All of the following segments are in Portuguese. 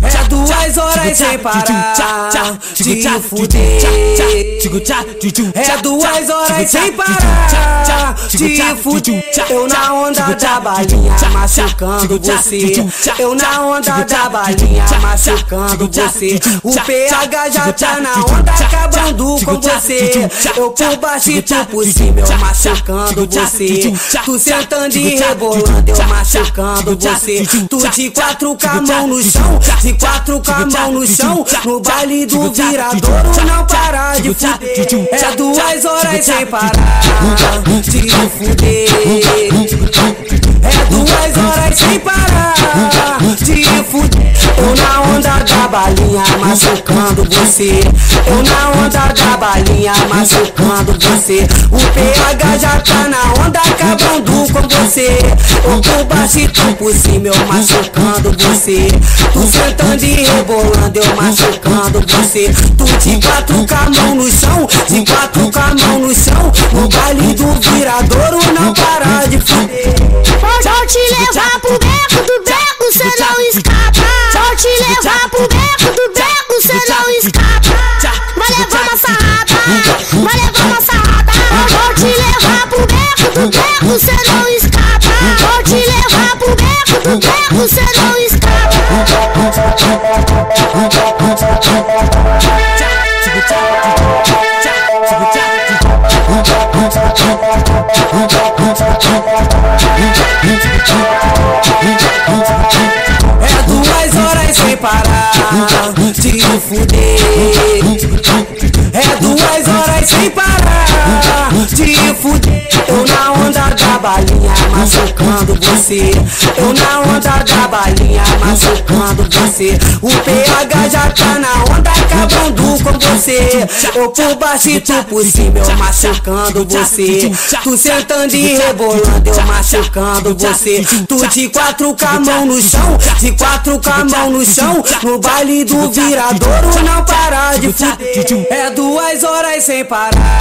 É 2 horas sem parar de fuder. É 2 horas sem parar de fuder. Eu na onda da balinha machucando você. Eu na onda da balinha machucando você. O PH já tá na onda acabando com você. Eu por baixo e tu por cima, eu machucando você. Tu sentando e rebolando, eu machucando você. Tu de 4 com a mão no chão, de 4 com a mão no chão. No baile do Viradouro não para de fuder. É 2 horas sem parar de fuder. É 2 horas sem parar de fuder. Eu na onda da balinha machucando você. Eu na onda da balinha machucando você. O PH já tá na onda acabando com você. Eu por baixo e tu por cima, eu machucando você. Tu sentando e rebolando, eu machucando você. Tu de 4 com a mão no chão, de 4 com a mão no chão. No baile do Viradouro não para de fuder. Vou te levar pro beco do beco, cê não escapa. Vou te levar pro beco do beco, cê não escapa. Vai levar uma sarrada, vai levar uma sarrada. Vou te levar pro beco do beco, cê não escapa. Vou te levar pro beco do beco, cê não escapa. É 2 horas sem parar de fuder. É 2 horas sem parar de fuder. Eu na onda da balinha machucando você. Eu na onda da balinha machucando você. O PH já tá na onda acabando com você. Eu por baixo e tu por cima, eu machucando você. Tu sentando e rebolando, eu machucando você. Tu de 4 com a mão no chão, de 4 com a mão no chão. No baile do Viradouro não para de fuder. É 2 horas sem parar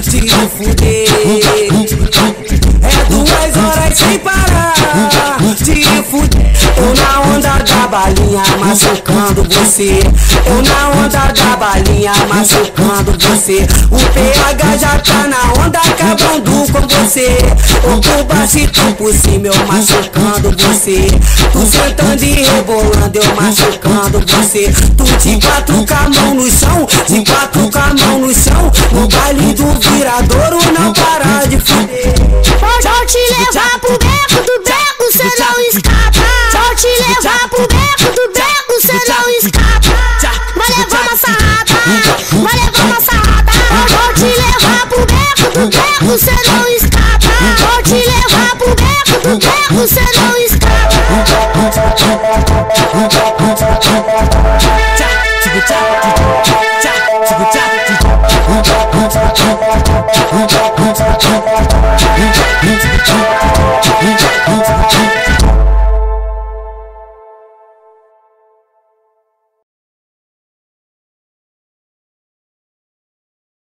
de fuder. É 2 horas sem parar de fuder. Eu na onda da balinha machucando você. Eu na onda da balinha machucando você. O PH já tá na onda acabando com você. Eu por baixo e tu por cima, eu machucando você. Tu sentando e rebolando, eu machucando você. Tu de 4 com a mão no chão, de 4 com a mão no chão. No baile do Viradouro não para de fuder. Vou te levar pro beco do beco, cê não escapa. Vou te levar pro beco do beco, cê não escapa. Vai levar uma sarrada, vai levar uma sarrada. Vou te levar pro beco do beco, cê não escapa. Vou te levar pro beco do beco, cê não escapa. Tchau.